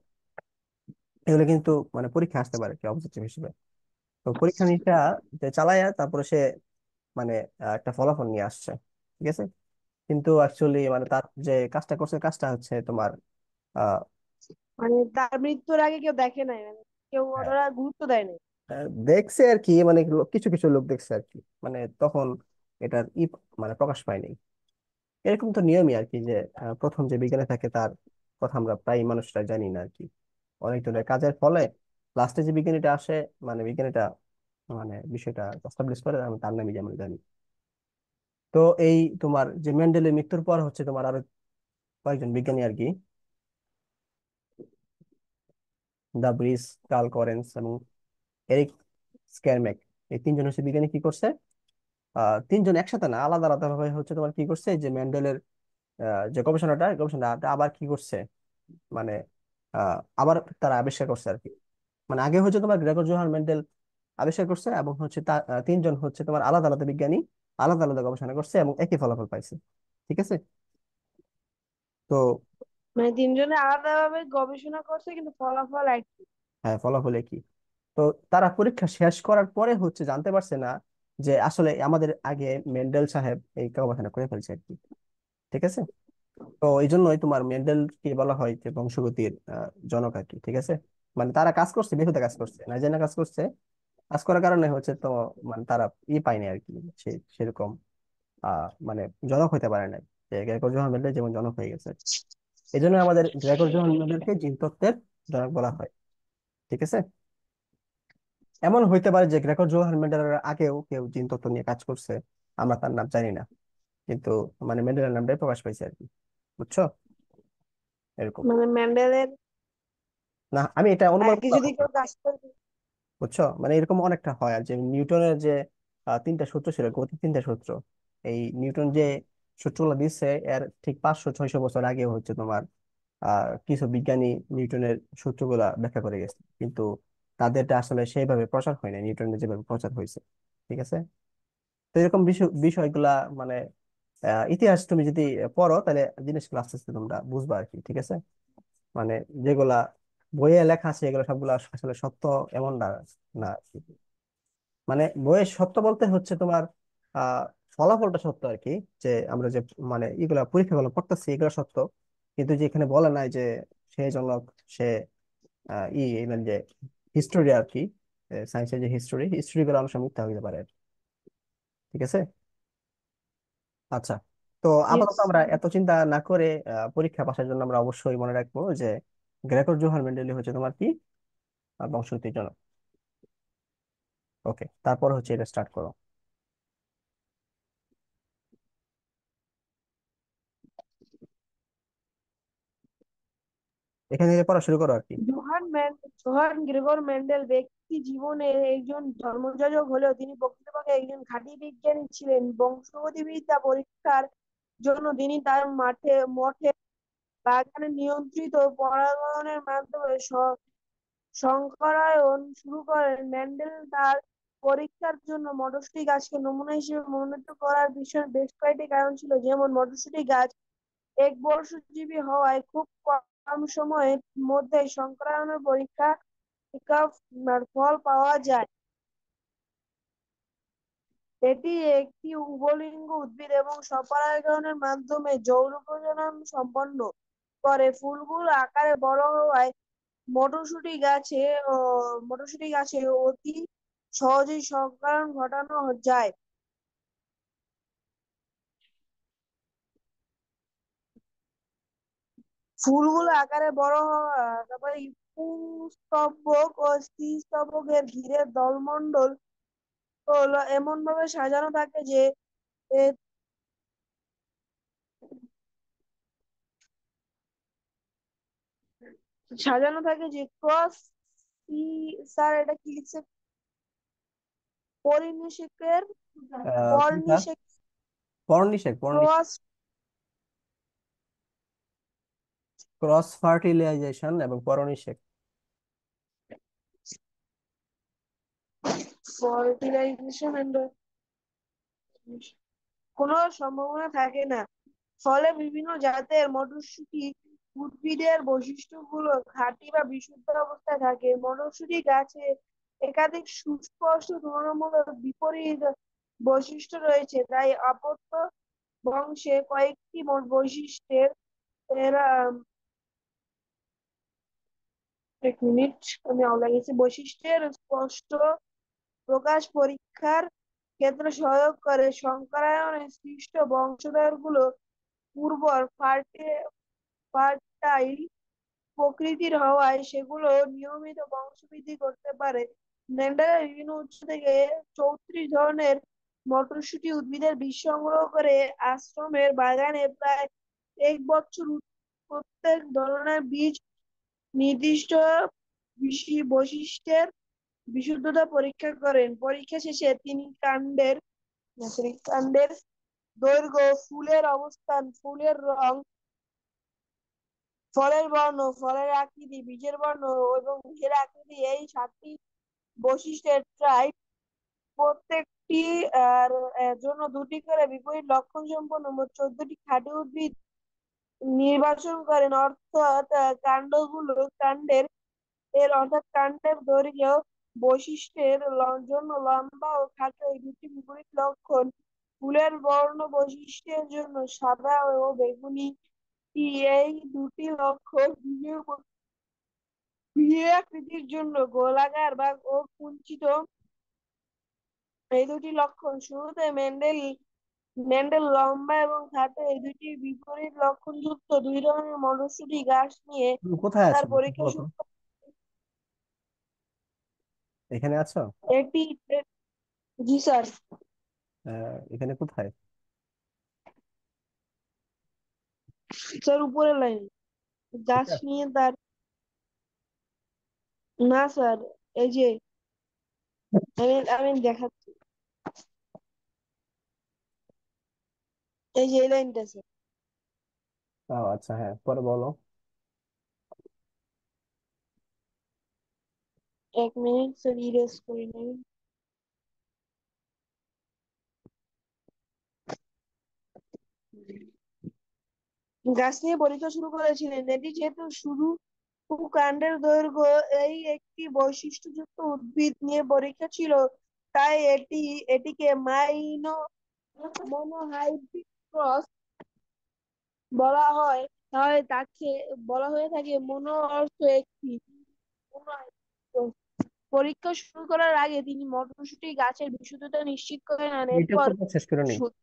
এগুলো কিন্তু মানে পরীক্ষা আসতে পারে কি অবজেক্টিভ হিসেবে। তো পরীক্ষা নিরীক্ষা যে চালায় তারপরে সে মানে একটা ফলাফল নিয়ে আসছে। ঠিক আছে। কিন্তু অ্যাকচুয়ালি মানে তার যে কাজটা করছে কাজটা হচ্ছে তোমার আহ মানে তার মৃত্যুর আগে কেউ দেখে নাই, মানে কেউ হ্যাঁ, ওরা গুরুত্ব দেয় নাই। দেখছে আর কি, মানে কিছু কিছু লোক দেখছে আর কি, মানে তখন এটার মানে প্রকাশ পায়নি। এরকম তো নিয়মই আর কি, যে প্রথম যে বিজ্ঞানী থাকে তার কথা আমরা প্রায় মানুষরা জানি না আর কি। অনেক জনের কাজের ফলে লাস্টে যে বিজ্ঞানীটা আসে, মানে বিজ্ঞানীটা মানে বিষয়টা এস্টাবলিশ করে, আমি তার নামই যেমন জানি। তো এই তোমার যে মেন্ডেলের মৃত্যুর পর হচ্ছে তোমার আরো কয়েকজন বিজ্ঞানী আর কি, দা ব্রিস, কার্ল করেন্স এবং এরিক স্ক্যারম্যাক, এই তিনজন হচ্ছে বিজ্ঞানী কি করছে, তিনজন একসাথে না, আলাদা আলাদা ভাবে হচ্ছে তোমার কি করছে, যে মেন্ডেলের যে গবেষণাটা আবার কি করছে, মানে আবার তারা আবিষ্কার করছে আর কি। মানে আগে হচ্ছে তোমার গ্রেগর জোহান মেন্ডেল আবিষ্কার করছে, এবং হচ্ছে তিনজন হচ্ছে তোমার আলাদা আলাদা বিজ্ঞানী আলাদা আলাদা গবেষণা করছে এবং একই ফলাফল পাইছে। ঠিক আছে। তো মানে তিনজনে আলাদাভাবে গবেষণা করছে কিন্তু ফলাফল একই। হ্যাঁ, ফলাফল একই। তো তারা পরীক্ষা শেষ করার পরে হচ্ছে জানতে পারছে না যে আসলে আমাদের আগে মেন্ডেল সাহেব এই গবেষণা করে ফেলছে আর কি। ঠিক আছে। তো এই জন্যই তোমার মেন্ডেলকে বলা হয় যে বংশগতির জনক আর কি। ঠিক আছে। মানে তারা কাজ করছে, বেহুদা কাজ করছে, না জেনে কাজ করছে। কাজ করার কারণে হচ্ছে তো মানে তারা পায়নি আর কি, সেরকম মানে জনক হইতে পারে নাই, যে গ্রেগর জোহান মেন্ডেল যেমন জনক হয়ে গেছে। এই জন্য আমাদের গ্রেগর জোহান মেন্ডেলকে জিনতত্ত্বের জনক বলা হয়। ঠিক আছে। এমন হইতে পারে যে গ্রেগর জোহান মেন্ডেলের আগেও কেউ জিনতত্ত্ব নিয়ে কাজ করছে, আমরা তার নাম জানি না, কিন্তু মানে মেন্ডেলের নামটাই প্রকাশ পাইছে আর কি। বুঝছো? এরকম। মানে ম্যান্ডেলের না, আমি এটা অনুমান আগে করলাম যদি আর কি। কেউ কাজ করে। বুঝছো, মানে এরকম অনেকটা হয়। আর যে নিউটনের যে তিনটা সূত্র ছিল, গতির তিনটা সূত্র, এই নিউটন যে সূত্রগুলো দিচ্ছে এর ঠিক 500-600 বছর আগে হচ্ছে তোমার কিছু বিজ্ঞানী নিউটনের সূত্রগুলা ব্যাখ্যা করে গেছে, কিন্তু তাদেরটা আসলে সেইভাবে প্রচার হয় না নিউটনের যেভাবে প্রচার হয়েছে। ঠিক আছে। তো এরকম বিষয়গুলা মানে ইতিহাস তুমি যদি পড়ো তাহলে জিনিসগুলো আস্তে আস্তে তোমরা বুঝবা আর কি। ঠিক আছে। মানে যেগুলা বইয়ে লেখা আছে এগুলো সবগুলা আসলে সত্য এমন না, না আর কি। মানে বইয়ের সত্য বলতে হচ্ছে তোমার আহ ফলাফলটা সত্য আর কি, যে আমরা যে মানে এগুলা পরীক্ষাগুলো করতেছি এগুলো সত্য, কিন্তু যে এখানে বলে নাই যে সে জনক, সে মানে যে হিস্টোরি আর কি, সায়েন্সের যে হিস্টোরি গুলো অনেক সময় মিথ্যা হইতে পারে আর কি। ঠিক আছে। আচ্ছা। তো আপাতত আমরা এত চিন্তা না করে পরীক্ষা পাশের জন্য আমরা অবশ্যই মনে রাখবো যে গ্রেগর জোহার মেন্ডেলি হচ্ছে তোমার কি বংশগতির জনক। ওকে, তারপর হচ্ছে এটা স্টার্ট করো। এখান থেকে পড়া শুরু করো আর কি। জোহান গ্রেগর মেন্ডেল ব্যক্তি জীবনে একজন ধর্মযাজক হলেও তিনি প্রকৃতপক্ষে একজন খাঁটি বিজ্ঞানী ছিলেন। বংশগতিবিদ্যা পরীক্ষার জন্য তিনি তার মঠে বাগানে নিয়ন্ত্রিত পরাগায়নের মাধ্যমে সংকরায়ন শুরু করেন। মেন্ডেল তার পরীক্ষার জন্য মটরশুঁটি গাছকে নমুনা হিসেবে মনোনীত করার পিছনে বেশ কয়েকটি কারণ ছিল, যেমন মটরশুঁটি গাছ একবর্ষজীবী হওয়ায় খুব কম সময়ের মধ্যে সংকরায়নের পরীক্ষা ফল পাওয়া যায়। এটি একটি উভলিঙ্গ উদ্ভিদ এবং স্বপরাগণের মাধ্যমে যৌন প্রজনন সম্পন্ন করে। ফুলগুলো আকারে বড় হওয়ায় মটরশুঁটি গাছে ও মটরশুঁটি গাছে অতি সহজেই সংকরণ ঘটানো যায়। ফুলগুলো আকারে বড় হওয়া, তারপরে পুংস্তবক ও স্ত্রীস্তবকের ঘিরে দলমণ্ডল হলো এমন ভাবে সাজানো থাকে যে এ, ক্রস, স্যার এটা কি লিখছে, পরিনিষেকের কি স্যার? পর্নিষেক পর্নিশেক ক্রস ক্রস ফার্টিলাইজেশন এবং পরনিষেক। ফার্টিলাইজেশন এন্ড কোনো সম্ভাবনা থাকে না। ফলে বিভিন্ন জাতের মটরশুঁটি উদ্ভিদের বৈশিষ্ট্যগুলো খাঁটি বা বিশুদ্ধ অবস্থায় থাকে। মটরশুঁটি গাছে একাধিক সুস্পষ্ট তুলনামূলক বিপরীত বৈশিষ্ট্য রয়েছে, তাই বংশে কয়েকটি মোট বৈশিষ্ট্যের এরা এক মিনিট, আমি আওলা গেছি। বৈশিষ্ট্যের স্পষ্ট প্রকাশ পরীক্ষার ক্ষেত্রে সহায়ক করে। শঙ্করায়নের সৃষ্ট বংশধরগুলো উর্বর ফার্টাইল প্রকৃতির হওয়ায় সেগুলো নিয়মিত বংশবৃদ্ধি করতে পারে। মেন্ডেলের বিভিন্ন উৎস থেকে 34 ধরনের মটরশুঁটি উদ্ভিদের বীজ সংগ্রহ করে আশ্রমের বাগানে প্রায় 1 বছর প্রত্যেক ধরনের বীজ নির্দিষ্ট বৈশিষ্ট্যের বিশুদ্ধতা পরীক্ষা করেন। পরীক্ষা শেষে তিনি কাণ্ডের দৈর্ঘ্য, ফুলের অবস্থান, ফুলের রং, ফলের বর্ণ, ফলের আকৃতি, বীজের বর্ণ এবং বীজের আকৃতি, এই 7টি বৈশিষ্ট্যের ট্রাইব প্রত্যেকটি আর জন্য 2টি করে বিপরীত লক্ষণ সম্পন্ন মোট 14টি খাঁটি উদ্ভিদ নির্বাচন করেন। অর্থাৎ কাণ্ডের দৈর্ঘ্য বৈশিষ্ট্যের জন্য লম্বা ও খাটো এই দুটি বিপরীত লক্ষণ, ফুলের বর্ণ বৈশিষ্ট্যের জন্য সাদা ও বেগুনি এই দুটি লক্ষণ, বীজের আকৃতির জন্য গোলাকার বা ও কুঞ্চিত এই দুটি লক্ষণ। শুরুতে মেন্ডেল লম্বা এবং খাটো এই দুটি বিপরীত লক্ষণযুক্ত 2 ধরনের মটরশুঁটি গাছ নিয়ে তুমি কোথায় তার আছো পরীক্ষা বলো তো? শুরু করেন। এখানে আছো? এটি জি স্যার। এখানে কোথায়? স্যার উপরের লাইন গাছ এটা? নিয়ে তার, না স্যার, এই যে আমি দেখাচ্ছি, এই যে এই লাইনটা স্যার। ও আচ্ছা, হ্যাঁ, পরে বলো। 1 মিনিট স্যার, ইরেজ করে নেই। গাছ নিয়ে পরীক্ষা শুরু করেছিলেন। এটি যেহেতু শুধু কাণ্ডের দৈর্ঘ্য এই একটি বৈশিষ্ট্যযুক্ত উদ্ভিদ নিয়ে পরীক্ষা ছিল, তাই এটিকে মনোহাইব্রিড ক্রস বলা হয়। তাহলে তাকে বলা হয়ে থাকে মনো অর্থ একটি monohybrid cross। পরীক্ষা শুরু করার আগে তিনি মটরশুঁটি গাছের বিশুদ্ধতা নিশ্চিত করে নেন। এটা এরপর পর্যন্ত শেষ করে নি। সু-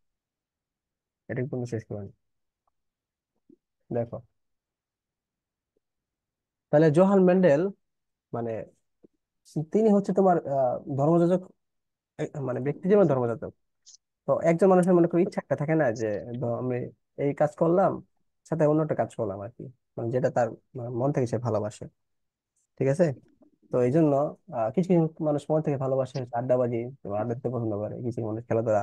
এটা পর্যন্ত শেষ করে নি। দেখো, তাহলে জোহান মেন্ডেল মানে তিনি হচ্ছে তোমার ধর্মযাজক, মানে ব্যক্তি যেমন ধর্মযাজক। তো একজন মানুষের মনে করি ইচ্ছা একটা থাকে না যে আমি এই কাজ করলাম, সাথে অন্য একটা কাজ করলাম আর কি, মানে যেটা তার মন থেকে সে ভালোবাসে। ঠিক আছে? তো এই জন্য কিছু কিছু মানুষ মন থেকে ভালোবাসে হচ্ছে আড্ডাবাজি, তো আড্ডা দিতে পছন্দ করে। কিছু কিছু মানুষ খেলাধুলা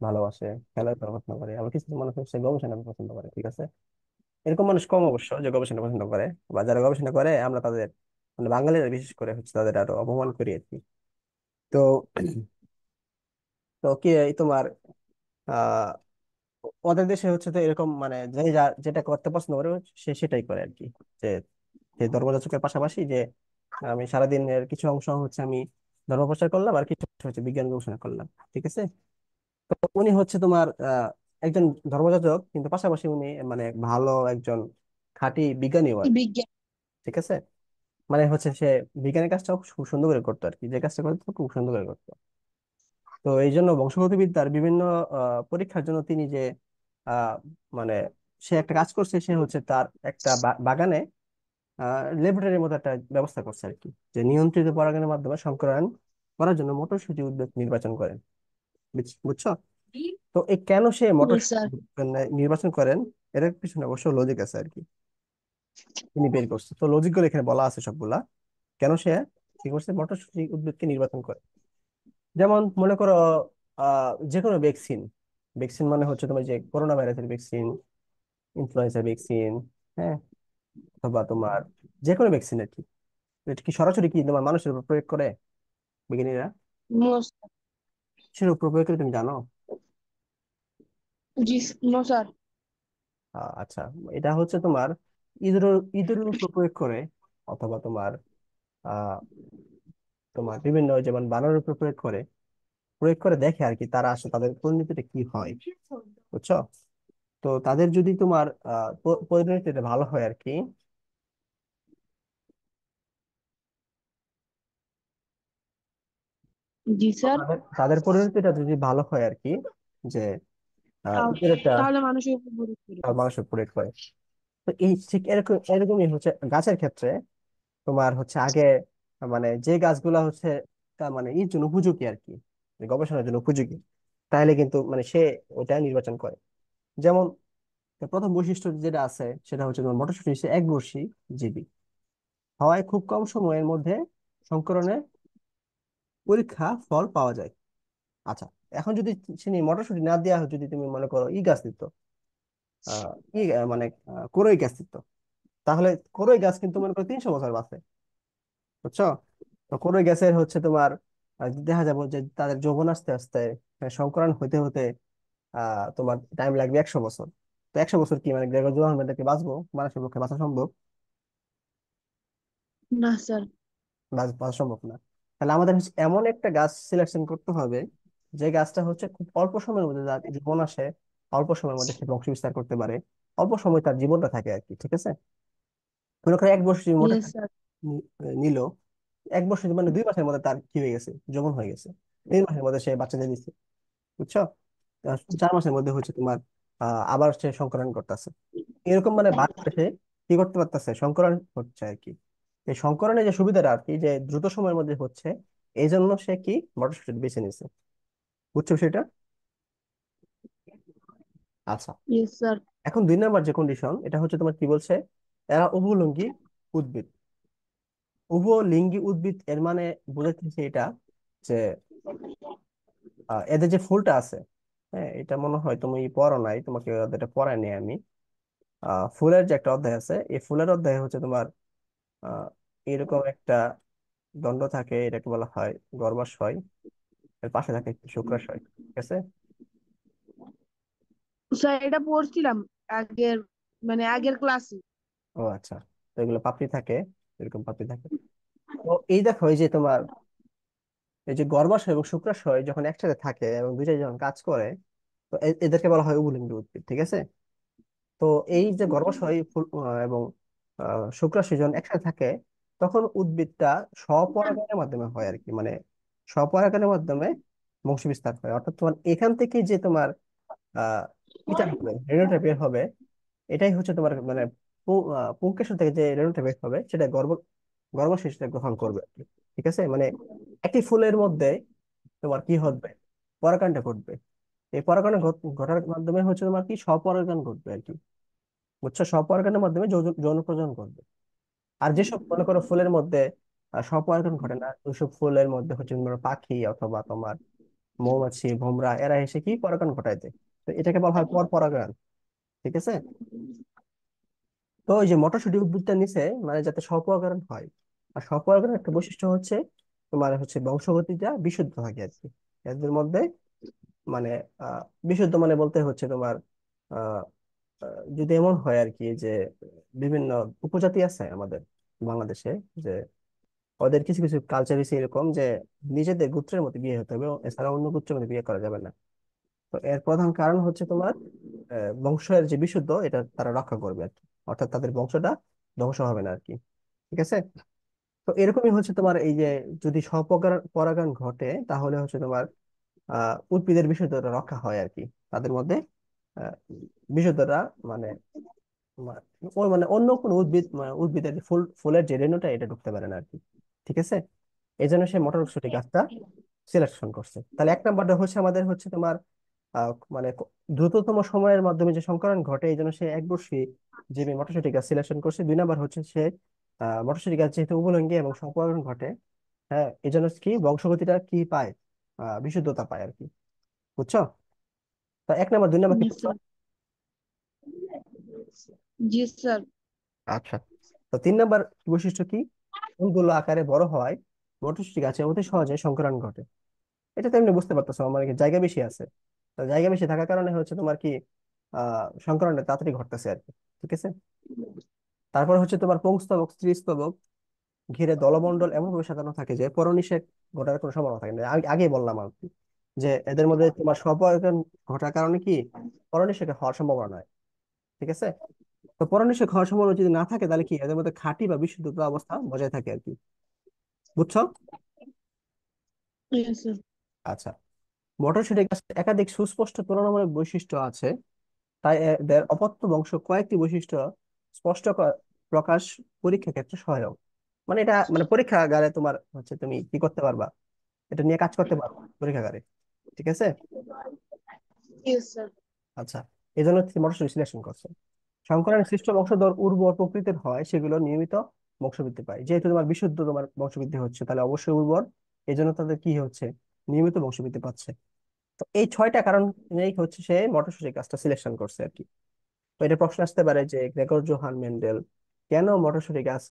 ভালোবাসে, খেলাধুলা পছন্দ করে। আবার কিছু কিছু মানুষ হচ্ছে গবেষণা পছন্দ করে। ঠিক আছে? এরকম মানুষ কম অবশ্য যে গবেষণা পছন্দ করে, বা যারা গবেষণা করে আমরা তাদের, মানে বাঙালিরা বিশেষ করে হচ্ছে তাদের আরো অপমান করি আর কি। তো তো কি এই তোমার আহ ওদের দেশে হচ্ছে তো এরকম, মানে যেটা করতে পছন্দ করে সে সেটাই করে আর কি। যে যে ধর্মযাচকের পাশাপাশি যে আমি সারাদিনের কিছু অংশ হচ্ছে আমি ধর্ম প্রচার করলাম, আর কিছু অংশ হচ্ছে বিজ্ঞান গবেষণা করলাম। ঠিক আছে? তো উনি হচ্ছে তোমার একজন ধর্মযাজক, কিন্তু পাশাপাশি উনি মানে ভালো একজন খাঁটি বিজ্ঞানীও আর কি। বিজ্ঞান। ঠিক আছে? মানে হচ্ছে সে বিজ্ঞানের কাজটাও খুব সুন্দর করে করতো আর কি, যে কাজটা করতো খুব সুন্দর করে করতো। তো এই জন্য বংশগতিবিদ্যার বিভিন্ন পরীক্ষার জন্য তিনি যে আহ, মানে সে একটা কাজ করছে, সে হচ্ছে তার একটা বাগানে ল্যাবরেটরির মতো একটা ব্যবস্থা করছে আর কি, যে নিয়ন্ত্রিত পরাগণের মাধ্যমে সংকরায়ন করার জন্য মটরশুঁটি উদ্ভিদ নির্বাচন করেন। বুঝছো? তো এই কেন সে জি মটরশুঁটি স্যার। নির্বাচন করেন, এর পিছনে অবশ্য লজিক আছে আর কি। তিনি বের করছে, তো লজিক গুলো এখানে বলা আছে সবগুলা। কেন সে কি করছে মটরশুঁটি উদ্ভিদকে নির্বাচন করে। যেমন মনে করো যে কোনো ভ্যাকসিন, ভ্যাকসিন মানে হচ্ছে তোমার যে করোনা ভাইরাসের ভ্যাকসিন, ইনফ্লুয়েঞ্জা ভ্যাকসিন, হ্যাঁ, অথবা তোমার যে কোনো ভ্যাকসিন আর কি। এটা কি সরাসরি কি তোমার মানুষের উপর প্রয়োগ করে বিজ্ঞানীরা? নমস্কার। সেটার উপর প্রয়োগ করে তুমি জানো? জি নো স্যার। আচ্ছা, এটা হচ্ছে তোমার ইঁদুর ইঁদুরের উপর প্রয়োগ করে, অথবা তোমার আহ তোমার বিভিন্ন যেমন বানরের উপর প্রয়োগ করে, প্রয়োগ করে দেখে আর কি তারা আসলে তাদের পরিণতিটা কি হয়। বুঝছো? তো তাদের যদি তোমার পরিণতিটা ভালো হয় আর কি, জি তো স্যার। তাদের পরিণতিটা যদি ভালো হয় আর কি, যে তাও- এদের একটা তাহলে মানুষের উপর ভর করে। মাংস প্রোডাক্ট করে। তো এই ঠিক এরকম এরকমই হচ্ছে গাছের ক্ষেত্রে। তোমার হচ্ছে আগে মানে যে গাছগুলা হচ্ছে মানে এর জন্য উপযোগী আর কি, যে গবেষণার জন্য উপযোগী, তাহলে কিন্তু মানে সে ওটা নির্বাচন করে। যেমন প্রথম বৈশিষ্ট্য যেটা আছে সেটা হচ্ছে তোমার মটরশুঁটি হচ্ছে একবর্ষী জীবী, হওয়ায় খুব কম সময়ের মধ্যে সংকরণে পরীক্ষা ফল পাওয়া যায়। আচ্ছা, এখন যদি চিনি মটরশুঁটি না দেওয়া হয়, যদি তুমি মনে করো ই গাছ দিত, আহ মানে কড়ই গাছ দিত, তাহলে কড়ই গাছ কিন্তু মনে করো 300 বছর বাঁচে। বুঝছো? তো কড়ই গাছের হচ্ছে তোমার দেখা যাবে যে তাদের যৌবন আস্তে আস্তে সংকরণ হতে হতে তোমার টাইম লাগবে 100 বছর। তো 100 বছর কি মানে গ্রেগর জোহান মেন্ডেলকে বাঁচবো, মানুষের পক্ষে বাঁচা সম্ভব? না স্যার। বাঁচা সম্ভব না। তাহলে আমাদের হচ্ছে এমন একটা গাছ সিলেকশন করতে হবে, যে গাছটা হচ্ছে খুব অল্প সময়ের মধ্যে যার জীবন আসে, অল্প সময়ের মধ্যে সে বংশ বিস্তার করতে পারে, অল্প সময় তার জীবনটা থাকে আর কি। ঠিক আছে? মনে করো 1 বছর মোটা ইয়েস স্যার। নিল, 1 বছর মানে 2 মাসের মধ্যে তার কি হয়ে গেছে, যৌবন হয়ে গেছে। 3 মাসের মধ্যে সে বাচ্চা দিয়ে দিচ্ছে। বুঝছো? 4 মাসের মধ্যে হচ্ছে তোমার আবার সে সংকরণ করতেছে। এরকম মানে বারবার সে কি করতে পারতেছে, সংকরণ হচ্ছে আর কি। এই সংকরণের যে সুবিধাটা আর কি, যে দ্রুত সময়ের মধ্যে হচ্ছে, এই জন্য সে কি মটরশুটি বেছে নিছে। বুঝছো সেটা? আচ্ছা, ইয়েস স্যার। এখন 2 নম্বর যে কন্ডিশন, এটা হচ্ছে তোমার কি বলছে, এরা উভলিঙ্গী উদ্ভিদ। উভলিঙ্গী উদ্ভিদ এর মানে বোঝাচ্ছে এটা যে এদের যে ফুলটা আছে, হ্যাঁ, এটা মনে হয় তুমি পড়ো নাই, তোমাকে এটা পড়াই নি আমি। ফুলের যে একটা অধ্যায় আছে, এই ফুলের অধ্যায়ে হচ্ছে তোমার আহ এরকম একটা দণ্ড থাকে, এটাকে বলা হয় গর্ভাশয়। এর পাশে থাকে একটি শুক্রাশয়। ঠিক আছে? স্যার এটা পড়ছিলাম আগের, মানে আগের ক্লাসে। ও আচ্ছা। তো এগুলো পাপড়ি থাকে, এরকম পাপড়ি থাকে। তো এই দেখো, এই যে তোমার এই যে গর্ভাশয় এবং শুক্রাশয় যখন একসাথে থাকে এবং দুইটাই যখন কাজ করে, তো এদেরকে বলা হয় উভলিঙ্গী উদ্ভিদ। ঠিক আছে? তো এই যে গর্ভাশয় এবং শুক্রাশয় যখন একসাথে থাকে, তখন উদ্ভিদটা স্বপরাগণের মাধ্যমে হয় আর কি, মানে স্বপরাগণের মাধ্যমে বংশ বিস্তার হয়। অর্থাৎ তোমার এখান থেকে যে তোমার আহ ইটা হবে, রেণুটা বের হবে, এটাই হচ্ছে তোমার মানে পুংকেশর থেকে যে রেণুটা বের হবে সেটা গর্ভাশয় সেটা গ্রহণ করবে আর কি। ঠিক আছে? মানে একটি ফুলের মধ্যে তোমার কি হবে, পরাগায়নটা ঘটবে। এই পরাগায়ন ঘটার মাধ্যমে হচ্ছে তোমার কি স্বপরাগণ ঘটবে আর কি। বুঝছো? স্বপরাগণের মাধ্যমে যৌন প্রজনন করবে। আর যেসব মনে করো ফুলের মধ্যে স্বপরাগণ ঘটে না, ওইসব ফুলের মধ্যে হচ্ছে তোমার পাখি অথবা তোমার মৌমাছি, ভোমরা, এরা এসে কি পরাগায়ন ঘটায় দেয়। তো এটাকে বলা হয় পরপরাগায়ন। ঠিক আছে? তো ওই যে মটরশুঁটি উদ্ভিদটা নিচে মানে যাতে স্বপরাগণ হয়। আর স্বপরাগণের একটা বৈশিষ্ট্য হচ্ছে তোমার হচ্ছে বংশগতিটা বিশুদ্ধ থাকে আর কি এদের মধ্যে। মানে আহ বিশুদ্ধ মানে বলতে হচ্ছে তোমার আহ যদি এমন হয় আর কি, যে বিভিন্ন উপজাতি আছে আমাদের বাংলাদেশে, যে ওদের কিছু কিছু কালচার আছে এরকম যে নিজেদের গোত্রের মধ্যে বিয়ে হতে হবে, এছাড়া অন্য গোত্রের মধ্যে বিয়ে করা যাবে না। তো এর প্রধান কারণ হচ্ছে তোমার বংশের যে বিশুদ্ধ, এটা তারা রক্ষা করবে আর কি। অর্থাৎ তাদের বংশটা ধ্বংস হবে না আর কি। ঠিক আছে? তো এরকমই হচ্ছে তোমার এই যে যদি পরাগায়ন ঘটে, তাহলে হচ্ছে তোমার উদ্ভিদের বিশুদ্ধতা রক্ষা হয় আর কি। তাদের মধ্যে আহ, বিশুদ্ধতা মানে মা- ওই মানে অন্য কোনো উদ্ভিদের যে ফুলের যে রেণুটা, এটা ঢুকতে পারে না আর কি। ঠিক আছে? এই জন্য সে মটরশুঁটি গাছটা সিলেকশন করছে। তাহলে 1 নম্বরটা হচ্ছে আমাদের হচ্ছে তোমার মানে দ্রুততম সময়ের মাধ্যমে যে সংকরণ ঘটে, এই জন্য সে একবর্ষী যে মটরশুঁটি গাছ সিলেকশন করছে। 2 নম্বর হচ্ছে সে মটরশুঁটি গাছ যেহেতু উভলিঙ্গী এবং সংকরণ ঘটে, হ্যাঁ, এই জন্য কি বংশগতিটা কি পায়, বিশুদ্ধতা পায় আর কি। বুঝছো? তা 1 নম্বর 2 নম্বর কি ইয়েস বুঝছো? স্যার। জি স্যার। আচ্ছা। তো 3 নম্বর বৈশিষ্ট্য কি, ফুলগুলো আকারে বড় হয়, মটরশুঁটি গাছে অতি সহজে সংকরণ ঘটে। এটা তো এমনি বুঝতে পারতেছো, আমার কি জায়গা বেশি আছে। তো জায়গা বেশি থাকার কারণে হচ্ছে তোমার কি সংকরণটা তাড়াতাড়ি ঘটতেছে আর কি। ঠিক আছে? তারপর হচ্ছে তোমার পুংস্তবক, স্ত্রীস্তবক ঘিরে দলমণ্ডল এমন ভাবে সাজানো থাকে যে পরনিষেক ঘটার কোনো সম্ভাবনা থাকে না। আগেই বললাম আর কি, যে এদের মধ্যে তোমার স্বপরাগণ ঘটার কারণে কি পরনিষেক হওয়ার সম্ভাবনা নয়। ঠিক আছে। তো পরনিষেক হওয়ার সম্ভাবনা যদি না থাকে তাহলে কি এদের মধ্যে খাঁটি বা বিশুদ্ধতা অবস্থা বজায় থাকে আর কি। বুঝছো? Yes, sir. আচ্ছা, মটরশুঁটি গাছের একাধিক সুস্পষ্ট তুলনামূলক বৈশিষ্ট্য আছে, তাই এদের অপত্য বংশ কয়েকটি বৈশিষ্ট্য স্পষ্ট প্রকাশ পরীক্ষা ক্ষেত্রে সহায়ক। মানে এটা মানে পরীক্ষাগারে তোমার হচ্ছে তুমি কি করতে পারবা, এটা নিয়ে কাজ করতে পারো পরীক্ষাগারে। ঠিক আছে। Yes, sir. আচ্ছা, এই জন্য মটরশুঁটি সিলেকশন করছে। সংকরণে সৃষ্ট বংশধর উর্বর প্রকৃতির হয়, সেগুলো নিয়মিত বংশবৃদ্ধি পায়। যেহেতু তোমার বিশুদ্ধ তোমার বংশবৃদ্ধি হচ্ছে, তাহলে অবশ্যই উর্বর, এই জন্য তাদের কি হচ্ছে, নিয়মিত বংশবৃদ্ধি পাচ্ছে। তো এই 6টা কারণ নিয়েই হচ্ছে সে মটরশুঁটি গাছটা সিলেকশন করছে আর কি। তো এটা প্রশ্ন আসতে পারে যে গ্রেগর জোহান মেন্ডেল কেন মটরশুঁটি গাছ